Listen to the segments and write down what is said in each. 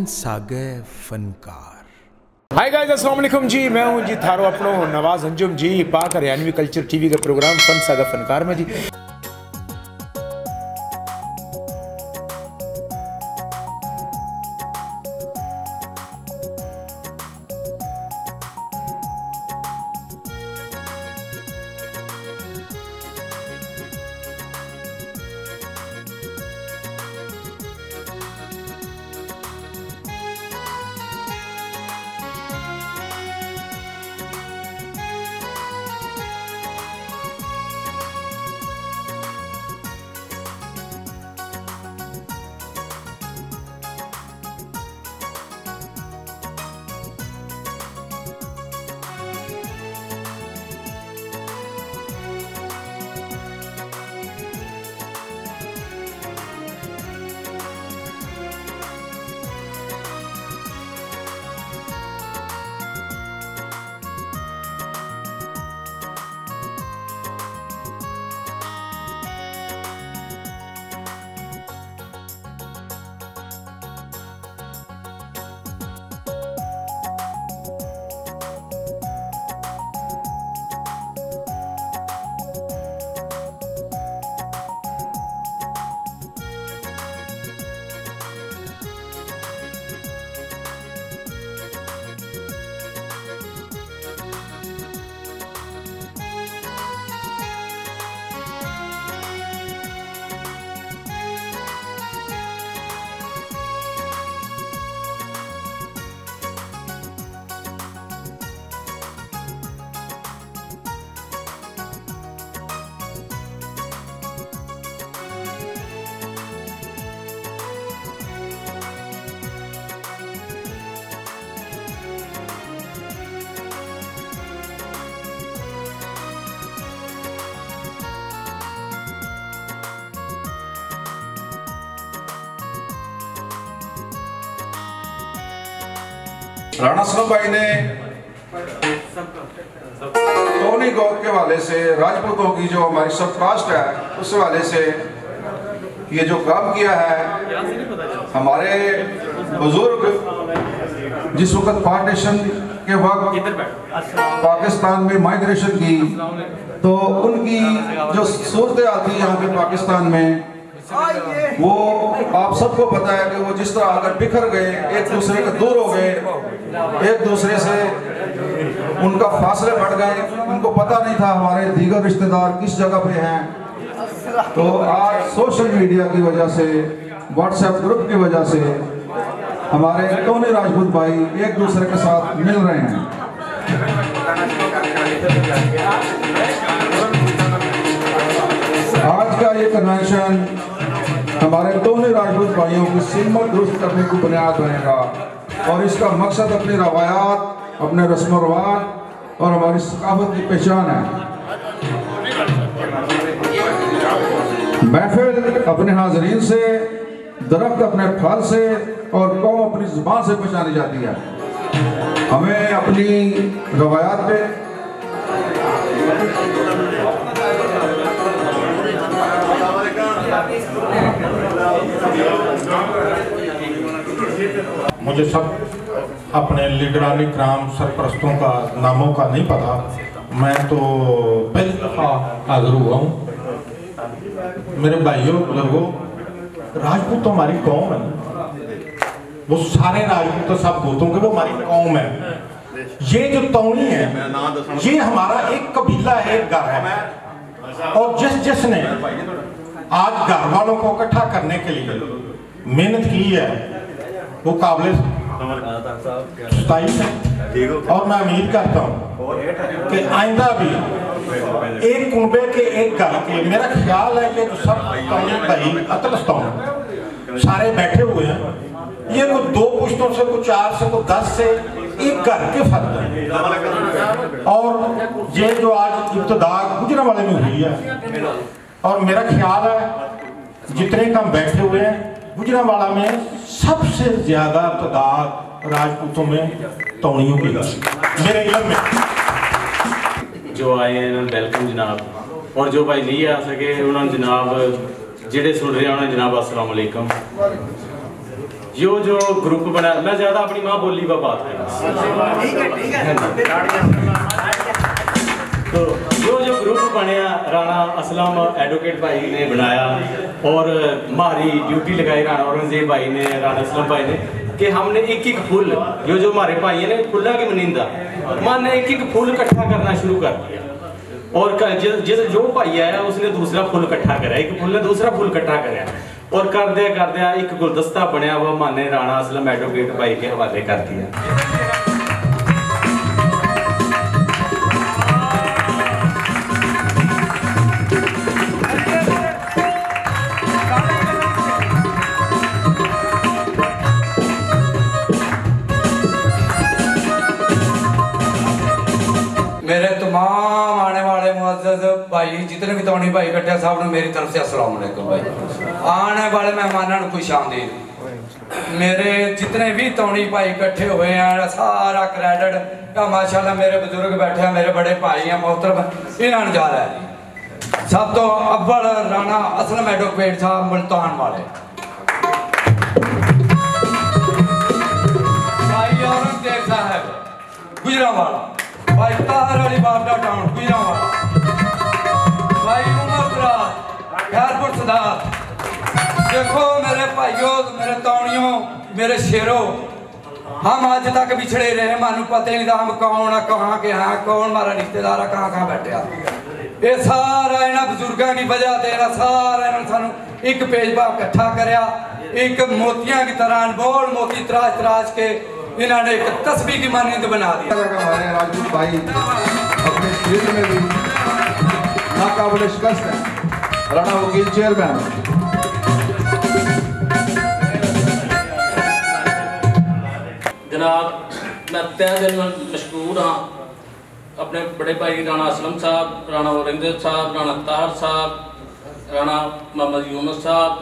सागे फनकार। Hi guys, अस्सलाम वालेकुम जी। मैं हूं जी थारो अपनो नवाज अंजुम जी, पाक हरियाणवी कल्चर टीवी का प्रोग्राम फन सागा फनकार में जी। राणा सलम भाई ने टोनी गौक के हवाले से राजपूतों की जो हमारी सब कास्ट है उस हवाले से ये जो काम किया है, हमारे बुजुर्ग जिस वक्त पार्टीशन के वक्त पाकिस्तान में माइग्रेशन की, तो उनकी जो सूरत आती है यहाँ पे पाकिस्तान में, वो आप सबको पता है कि वो जिस तरह अगर बिखर गए, एक दूसरे के दूर हो गए, एक दूसरे से उनका फासले बढ़ गए, उनको पता नहीं था हमारे दीगर रिश्तेदार किस जगह पे हैं। तो आज सोशल मीडिया की वजह से, व्हाट्सएप ग्रुप की वजह से हमारे टोनी राजपूत भाई एक दूसरे के साथ मिल रहे हैं। आज का ये कन्वेंशन हमारे टोनी राजपूत भाइयों की सिमत दुरुस्त करने की बुनियाद बनेगा और इसका मकसद अपनी रवायात, अपने रस्म व रवाज और हमारी सकाफत की पहचान है। महफिल अपने हाज़रीन से, दरख्त अपने फल से और कौम अपनी ज़ुबान से पहचानी जाती है। हमें अपनी रवायात पे मुझे सब अपने लीडरानी क्राम सरपरस्तों का नामों का नहीं पता, मैं तो पहली दफ़ा हाजिर हुआ हूँ। मेरे भाइयों बुजुर्गों, राजपूत तो हमारी कौम है, वो सारे राजपूत तो सब भूतों के, वो हमारी कौम है। ये जो तौनी है, ये हमारा एक कबीला है, एक घर है, और जिसने आज घर वालों को इकट्ठा करने के लिए मेहनत की है, वो काबिल सताइश है। और मैं उम्मीद करता हूँ कि आइंदा भी एक कुंबे के एक घर के, मेरा ख्याल है कि जो सब भाई अतलस्तौन सारे बैठे हुए हैं, ये कुछ 2 पुश्तों से, कुछ 4 से, कुछ 10 से एक घर के फर्द है। और ये जो आज इब्तदा गुजरांवाले में हुई है, और मेरा ख्याल है जितने कम बैठे हुए हैं, गुजरांवाला में सबसे ज्यादा तादाद राजपूतों में तौनियों की मेरे इल्म में जो आए हैं वेलकम जनाब, और जो भाई नहीं आ सके उन्होंने जनाब जेडे सुन रहे हैं जनाब अस्सलाम वालेकुम। जो ग्रुप बना, मैं ज़्यादा अपनी माँ बोली पर बात करूँ। तो जो ग्रुप बनया राणा असलम एडवोकेट भाई ने बनाया और हमारी ड्यूटी लगाई राणा औरंगजेब भाई ने, राणा असलम भाई ने, कि हमने एक एक फूल जो हमारे भाई ने फुल्ला की मनिंदा मैंने एक एक फूल इकट्ठा करना शुरू कर दिया। और जो भाई आया उसने दूसरा फूल इकट्ठा करा, एक फूल ने दूसरा फूल इकट्ठा कराया और कर दिया एक गुलदस्ता बनया हुआ माने राणा असलम एडवोकेट भाई के हवाले कर दिया। मेरे तमाम आने वाले मुअज़्ज़ज़ भाई जितने भी तौनी भाई इकट्ठे सब ने मेरी तरफ से अस्सलाम वालेकुम भाई। आने वाले मेहमानों को खुश आमदीद। मेरे जितने भी तौनी भाई इकट्ठे हुए हैं सारा क्रेडिट का माशाल्लाह मेरे बुजुर्ग बैठे हैं, मेरे बड़े भाई हैं मोहतरम, इन्होंने जा रहा है। सब तो अव्वल राणा असलम एडवोकेट साहब मुल्तान वाले, भाई औरंगजेब साहब गुजरांवाला, भाई ताहर अली बाबा टाउन गुजरांवाला, भाई उमर दराज खैरपुर सदार। देखो मेरे भाइयों, मेरे तौणियों, मेरे शेरों, हम आज तक बिछड़े रहे, मानू पता ही नहीं था हम कौन है, कहाँ के हैं, कौन हमारा रिश्तेदार है, कहाँ कहाँ बैठे। ये सारा इन्होंने बुजुर्गों की वजह से सारा इन्होंने सानू एक पेज पर इकट्ठा करया, एक मोतियां की तरह अनमोल मोती तराश तराश के इन्होंने एक तस्वीर की मानंद बना दिया। हमारे राजपूत भाई अपने क्षेत्र में भी नाकाबिल शिकस्त है। राणा वकील चेयरमैन, जनाब मैं तहे दिल मशकूर हाँ अपने बड़े भाई राणा असलम साहब, राणा औरंगजेब साहब, राणा ताहर साहब, राणा मोहम्मद यूनुस साहब,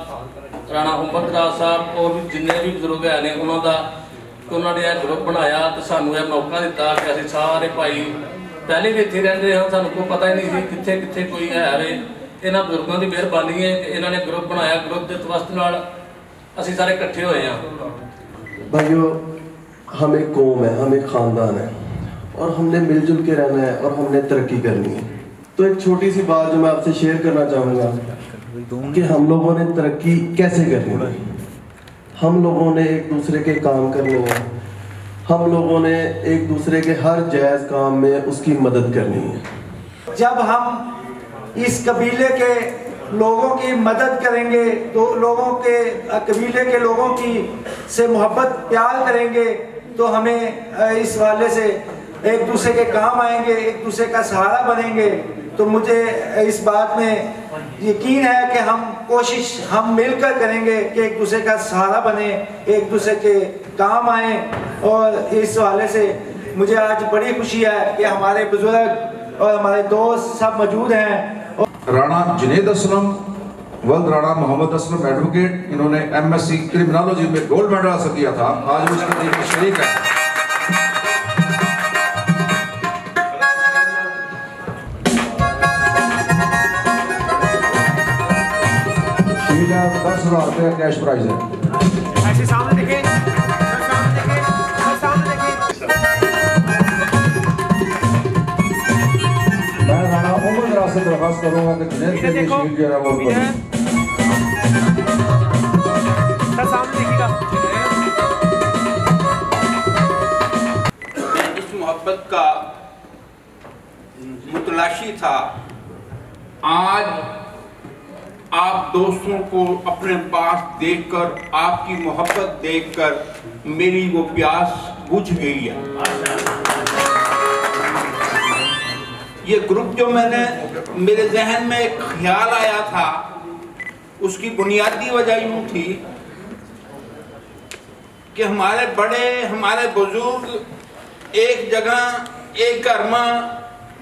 राणा उमर दराज साहब और भी जिन्ने भी बुजुर्ग है ने उन्होंने उन्होंने यह ग्रुप बनाया तो सानू यह मौका दिता कि असीं सारे भाई पहले भी इत्थे रहिंदे हैं, सानू कोई पता ही नहीं सी कित्थे कित्थे कोई है वे। इन्हां बुजुर्गों की मेहरबानी है कि इन्होंने ग्रुप बनाया, ग्रुप के तवस्त नाल असीं सारे इकट्ठे होए हैं। भाइयों हम एक कौम है, हम एक ख़ानदान है और हमने मिलजुल के रहना है और हमने तरक्की करनी है। तो एक छोटी सी बात जो मैं आपसे शेयर करना चाहूँगा कि हम लोगों ने तरक्की कैसे करनी है। हम लोगों ने एक दूसरे के काम करने हैं, हम लोगों ने एक दूसरे के हर जायज़ काम में उसकी मदद करनी है। जब हम इस कबीले के लोगों की मदद करेंगे तो लोगों के कबीले के लोगों की से मोहब्बत प्यार करेंगे तो हमें इस वाले से एक दूसरे के काम आएंगे, एक दूसरे का सहारा बनेंगे। तो मुझे इस बात में यकीन है कि हम मिलकर करेंगे कि एक दूसरे का सहारा बने, एक दूसरे के काम आए। और इस वाले से मुझे आज बड़ी खुशी है कि हमारे बुजुर्ग और हमारे दोस्त सब मौजूद हैं। राणा जुनैद असलम वल्द राणा मोहम्मद असलम एडवोकेट, इन्होंने MSc क्रिमिनोलॉजी में गोल्ड मेडल हासिल किया था, आज वो इसके लिए शरीक है। ₹10,000 कैश प्राइज है। ऐसे सामने देखें, सामने देखें। मैं राणा उमर दराज से दरख्वास्त करूंगा कि जुनैद के लिए शील्ड जो है वो सामने देखिएगा। इस मोहब्बत का मुतलाशी था। आज आप दोस्तों को अपने पास देखकर, आपकी मोहब्बत देखकर मेरी वो प्यास बुझ गई है। ये ग्रुप जो मेरे जहन में एक ख्याल आया था, उसकी बुनियादी वजह यूँ थी कि हमारे बड़े, हमारे बुजुर्ग एक जगह, एक घर में,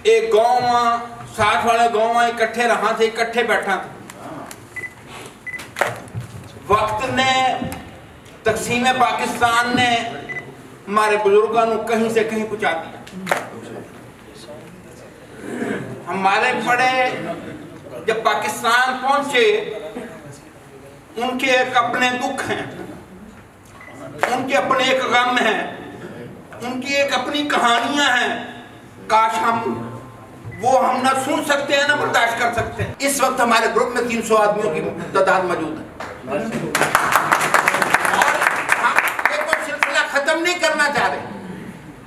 एक गाँव में, साथ वाले गाँव में इकट्ठे रहा थे, इकट्ठे बैठा थे। वक्त ने, तकसीम पाकिस्तान ने हमारे बुजुर्गों को कहीं से कहीं पहुंचा दिया। हमारे बड़े जब पाकिस्तान पहुंचे, उनके एक अपने दुख हैं उनके अपने एक गम हैं, उनकी एक अपनी कहानियां हैं। काश वो हम ना सुन सकते हैं ना बर्दाश्त कर सकते हैं। इस वक्त हमारे ग्रुप में 300 आदमियों की तादाद मौजूद है और हम ये कोई सिलसिला खत्म नहीं करना चाह रहे,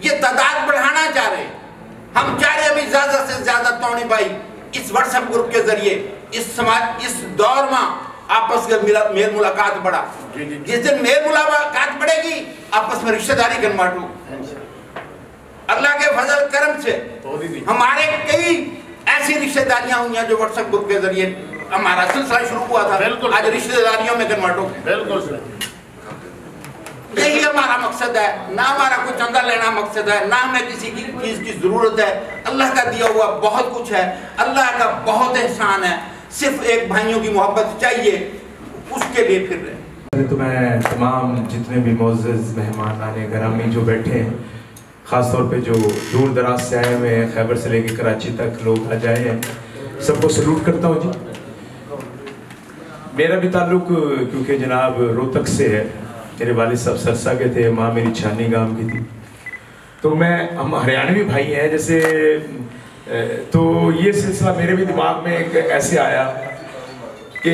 ये तादाद बढ़ाना चाह रहे। हम चाह रहे अभी ज्यादा से ज्यादा तौनी भाई इस व्हाट्सएप ग्रुप के जरिए इस दौर में आपस में मेल मुलाकात बढ़ा। जिस दिन मेल मुलाकात बढ़ेगी आपस में रिश्तेदारी गनमाटू। अल्लाह के फजल करम से हमारे कई ऐसी रिश्तेदारियां हुई हैं जो व्हाट्सएप ग्रुप के जरिए हमारा सिलसिला शुरू हुआ था। आज रिश्तेदारियों में गनमाटू। बिल्कुल यही हमारा मकसद है, ना हमारा कोई चंदा लेना मकसद है, ना हमें किसी की चीज की जरूरत है। अल्लाह का दिया हुआ बहुत कुछ है, अल्लाह का बहुत एहसान है। सिर्फ एक भाइयों की मोहब्बत चाहिए, उसके लिए फिर रहे। तो मैं तमाम जितने भी मोअज़्ज़ज़ मेहमान आने ग्रामी जो बैठे हैं, ख़ास तौर पे जो दूर दराज से आए हुए हैं, खैबर से लेकर कराची तक लोग आ जाए हैं, सबको सलूट करता हूँ जी। मेरा भी ताल्लुक़ क्योंकि जनाब रोहतक से है, मेरे वालिद साहब सरसा के थे, माँ मेरी छानी गांव की थी, तो हम हरियाणवी भाई हैं जैसे। तो ये सिलसिला मेरे भी दिमाग में एक ऐसे आया कि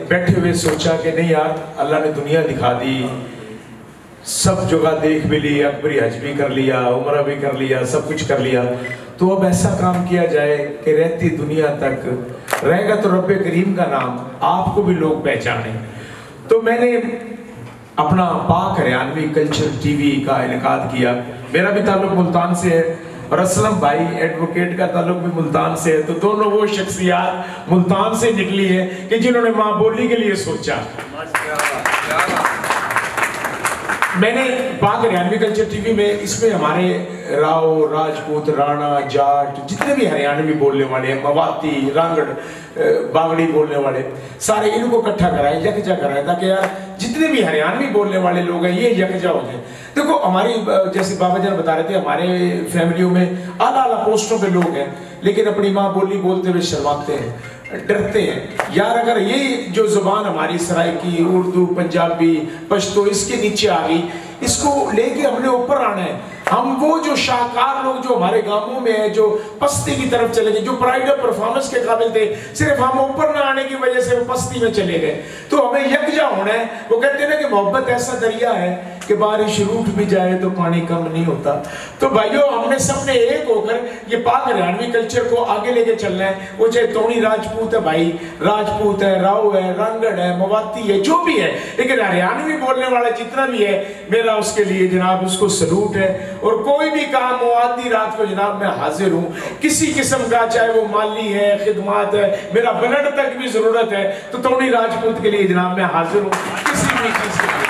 बैठे हुए सोचा कि नहीं यार, अल्लाह ने दुनिया दिखा दी, सब जगह देख भी ली, अकबरी हज भी कर लिया, उम्रा भी कर लिया, सब कुछ कर लिया, तो अब ऐसा काम किया जाए कि रहती दुनिया तक रहेगा तो रब्बे करीम का नाम आपको भी लोग पहचाने। तो मैंने अपना पाक हरियाणवी कल्चर टीवी का इनेकाद किया। मेरा भी ताल्लुक मुल्तान से है और असलम भाई एडवोकेट का ताल्लुक भी मुल्तान से है। तो दोनों वो शख्सियात मुल्तान से निकली है कि जिन्होंने माँ बोली के लिए सोचा। मैंने पाक हरियाणवी कल्चर टीवी में इसमें हमारे राव, राजपूत, राणा, जाट, जितने भी हरियाणवी बोलने वाले हैं, मवाती, रांगड़, बागड़ी बोलने वाले, सारे इनको इकट्ठा कराए, यकजा कराए, ताकि यार जितने भी हरियाणवी बोलने वाले लोग हैं ये यकजा हो जाए। देखो हमारी जैसे बाबा जान बता रहे थे, हमारे फैमिलियों में आला आला पोस्टों पे लोग हैं, लेकिन अपनी माँ बोली बोलते हुए शर्माते हैं, डरते हैं। यार अगर ये जो जुबान हमारी सराइकी, उर्दू, पंजाबी, पश्तो इसके नीचे आ गई, इसको लेके हमने ऊपर आना है। हम वो जो शाहकार लोग जो हमारे गांवों में है, जो पस्ती की तरफ चले गए, जो प्राइड ऑफ परफॉर्मेंस के काबिल थे, सिर्फ हम ऊपर ना आने की वजह से वो पस्ती में चले गए। तो हमें यकजा होना है। वो कहते हैं ना कि मोहब्बत ऐसा दरिया है कि बारिश रूठ भी जाए तो पानी कम नहीं होता। तो भाइयों हमने सबने एक होकर ये पाक हरियाणवी कल्चर को आगे लेके चलना है। वो चाहे तोनी राजपूत है भाई, राजपूत है, राव है, रांगड़ है, मवाती है, जो भी है, लेकिन हरियाणवी बोलने वाला जितना भी है, मेरा उसके लिए जनाब उसको सलूट है। और कोई भी काम हो, आधी रात को जनाब मैं हाजिर हूँ, किसी किस्म का, चाहे वो माली है, खिदमात है, मेरा ब्लड तक भी जरूरत है, तो तोनी राजपूत के लिए जनाब मैं हाजिर हूँ किसी भी चीज के लिए।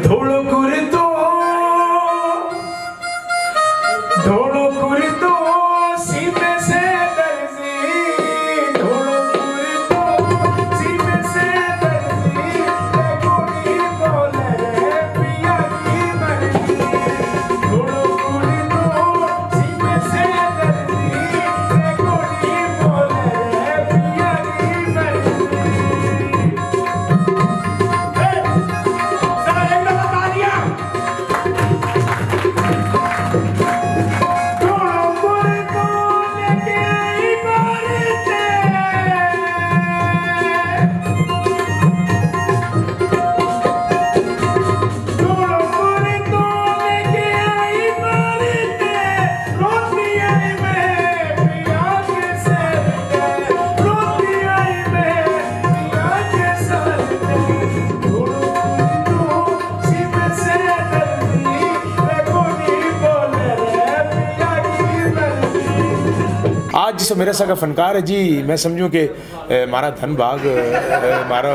धोलो कुर्तो सीमे से दर्जी, धोलो कुर्तो सीमे से दर्जी, कोई बोले पिया की मर्जी, धोलो कुर्तो सीमे से दर्जी, कोई बोले पिया की मर्जी। आज जिस मेरा सा का फनकार है जी, मैं समझूं कि हमारा धन भाग हमारा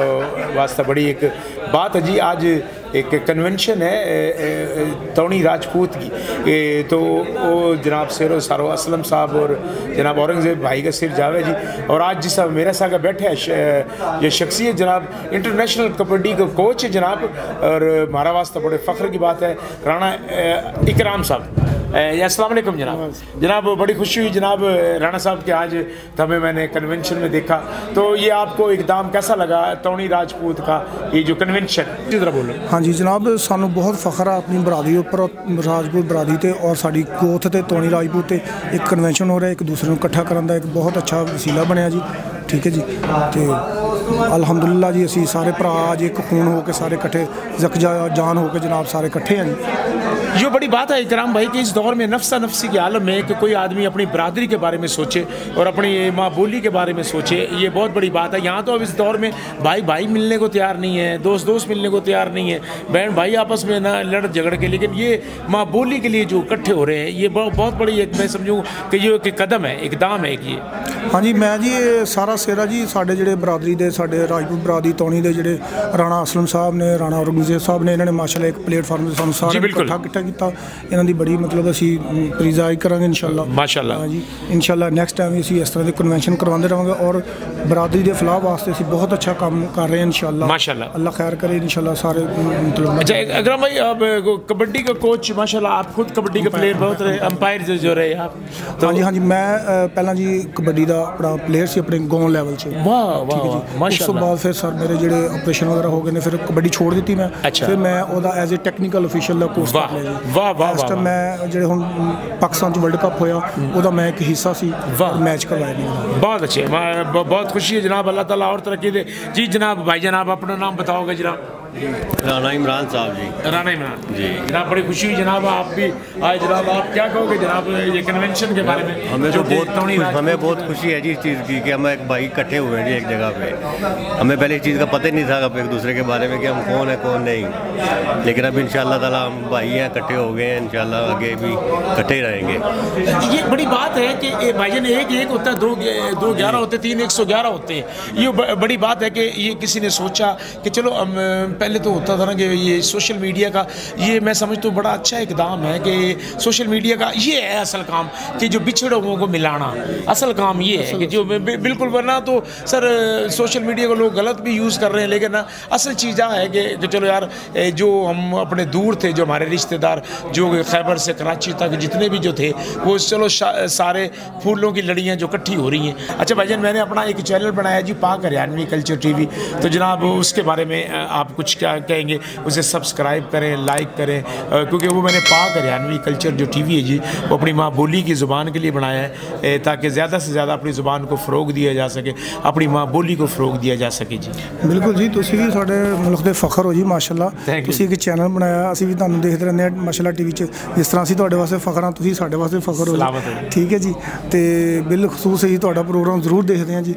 वास्ता बड़ी एक बात है जी। आज एक कन्वेंशन है तोनी राजपूत की, तो वो जनाब शेरो सारो असलम साहब और जनाब औरंगज़ेब भाई का सिर जावे जी। और आज जिस मेरा सा का बैठे है ये शख्सियत जनाब इंटरनेशनल कबड्डी का कोच है जनाब, और हमारा वास्ता बड़े फ़ख्र की बात है राणा इकराम साहब। अस्सलाम वालेकुम जनाब, बड़ी खुशी हुई जनाब राणा साहब के आज हमें मैंने कन्वेंशन में देखा, तो ये आपको इकदाम कैसा लगा तोनी राजपूत का, ये जो कन्वेंशन कन्वेंशन जिधर बोलो। हाँ जी जनाब, सानू बहुत फख्र है अपनी बरादरी उपर, राजपूत बरादरी ते और साड़ी गोथ ते तोनी राजपूत ते एक कन्वेंशन हो रहा है, एक दूसरे को इकट्ठा करने का एक बहुत अच्छा वसीला बनया जी। ठीक है जी, तो अल्हम्दुलिल्लाह जी असी सारे भरा अज एक खून होकर सारे इकट्ठे जकजा जान होकर जनाब सारे इकट्ठे हैं जी। ये बड़ी बात है इकराम भाई कि इस दौर में नफ्सा नफ्सी के आलम में कि कोई आदमी अपनी बरादरी के बारे में सोचे और अपनी माँ बोली के बारे में सोचे, ये बहुत बड़ी बात है। यहाँ तो अब इस दौर में भाई भाई मिलने को तैयार नहीं है, दोस्त दोस्त मिलने को तैयार नहीं है, बहन भाई आपस में ना लड़ झगड़ के, लेकिन ये माँ बोली के लिए जो इकट्ठे हो रहे हैं ये बहुत बड़ी एक मैं समझूँ कि ये एक कदम है, इकदाम है कि हाँ जी मैं जी सारा सेरा जी साढ़े ਜਿਹੜੇ बरादरी ਦੇ ਸਾਡੇ राजपूत बरादरी तौनी ਦੇ ਜਿਹੜੇ राणा असलम साहब ने राणा औरंगजेब साहब ने इन्होंने माशाअल्लाह एक प्लेटफार्म ਸਾਨੂੰ ਸਾਰੇ ਇਕੱਠਾ ਕੀਤਾ। ਇਹਨਾਂ ਦੀ ਬੜੀ मतलब ਅਸੀਂ ਪ੍ਰੀਜ਼ਾਈ ਕਰਾਂਗੇ इंशाअल्लाह माशाअल्लाह। हाँ जी इंशाअल्लाह नेक्स्ट टाइम भी ਅਸੀਂ ਇਸ ਤਰ੍ਹਾਂ ਦੇ ਕਨਵੈਨਸ਼ਨ ਕਰਵਾਉਂਦੇ ਰਹਾਂਗੇ और बरादरी ਦੇ फलाह वास्ते ਅਸੀਂ बहुत अच्छा काम कर रहे हैं इंशाअल्लाह माशाअल्लाह, अल्लाह खैर करे इंशाअल्लाह सारे मतलब। अच्छा अकरम भाई अब कबड्डी का कोच माशाअल्लाह आप खुद कबड्डी के प्लेयर बहुत रहे, अंपायर जो रहे आप तो। हाँ जी मैं पहला जी कबड्डी का अपना प्लेयर से अपने गाँव लैवल से। वाह वाह उस तो बाद फिर सर मेरे जो ऑपरेशन वगैरह हो गए ने फिर कबड्डी छोड़ दी मैं। अच्छा। फिर मैं ओदा एज ए टेक्निकल ऑफिशियल का कोर्स कर लिया जी। वाह वाह वाह। मैं जो हुण पाकिस्तान च वर्ल्ड कप होया ओदा मैं एक हिस्सा सी, मैच करवाया नहीं। बहुत अच्छे, बहुत खुशी है जनाब, अल्लाह ताला और तरक्की दे जी। जनाब भाई जनाब अपना नाम बताओगे जनाब? राणा इमरान साहब जी। राणा इमरान जी जनाब, बड़ी खुशी हुई जनाब आप भी आए जनाब। आप क्या कहोगे जनाब ये कन्वेंशन के बारे में? हमें तो हमें बहुत खुशी है जी इस चीज़ की कि हम एक भाई इकट्ठे हुए हैं जी एक जगह पे। हमें पहले इस चीज़ का पता ही नहीं था अब एक दूसरे के बारे में कि हम कौन है कौन नहीं, लेकिन अब इंशाअल्लाह ताला हम भाई हैं, इकट्ठे हो गए हैं, इंशाअल्लाह आगे भी इकट्ठे ही रहेंगे। ये बड़ी बात है कि भाईजान एक होता है, दो 11 होते, 3 111 होते हैं। ये बड़ी बात है कि ये किसी ने सोचा कि चलो पहले तो होता था ना कि ये सोशल मीडिया का ये मैं समझता हूँ बड़ा अच्छा इकदाम है कि सोशल मीडिया का ये है असल काम कि जो बिछड़े लोगों को मिलाना, असल काम ये है कि जो बिल्कुल, वरना तो सर सोशल मीडिया को लोग गलत भी यूज़ कर रहे हैं, लेकिन ना असल चीज़ है कि चलो यार जो हम अपने दूर थे, जो हमारे रिश्तेदार जो खैबर से कराची तक जितने भी जो थे वो चलो सारे फूलों की लड़ियाँ जो इकट्ठी हो रही हैं। अच्छा भाईजान मैंने अपना एक चैनल बनाया जी पाक हरियाणवी कल्चर टीवी, तो जनाब उसके बारे में आप कुछ क्या कहेंगे? उसे सब्सक्राइब करें, लाइक करें, क्योंकि वो मैंने पाक हरियाणवी कल्चर जो टीवी है जी वो अपनी माँ बोली की ज़ुबान के लिए बनाया है ताकि ज़्यादा से ज़्यादा अपनी ज़ुबान को फ़रोग दिया जा सके, अपनी माँ बोली को फ़रोग दिया जा सके जी। बिल्कुल जी, तुसीं भी साडे मुल्क दे फ़ख्र हो जी माशाअल्लाह। तुसीं एक चैनल बनाया, असीं भी तुहानूं देखते रहंदे हां माशाअल्लाह टीवी च, जिस तरह असीं तुहाडे वास्ते फ़ख्र हां तुसीं साडे वास्ते फ़ख्र हो। ठीक है जी, तो बिलखसूस असीं तुहाडा प्रोग्राम जरूर देखते हैं जी,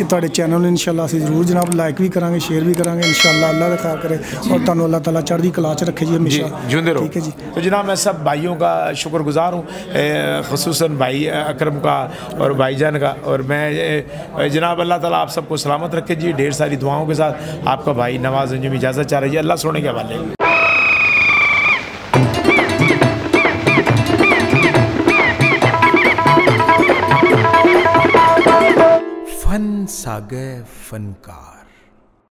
तुहाडे चैनल नूं इंशाअल्लाह असीं जरूर जनाब लाइक भी करांगे, शेयर भी करांगे इंशाअल्लाह। अल्लाह दा खैर करे और तुहानूं अल्लाह ताला चढ़दी कला च रखे जी हमेशा जिंदे रहो। ठीक है जी। तो जनाब मैं सब भाइयों का शुक्रगुजार हूँ, ख़ुसूसन भाई अकरम का और भाईजान का, और मैं जनाब अल्लाह ताला आप सबको सलामत रखे जी। ढेर सारी दुआओं के साथ आपका भाई नवाज़ अंजुम इजाज़त चाह रही है, अल्लाह सोने के हवाले। फन सागे फनकार।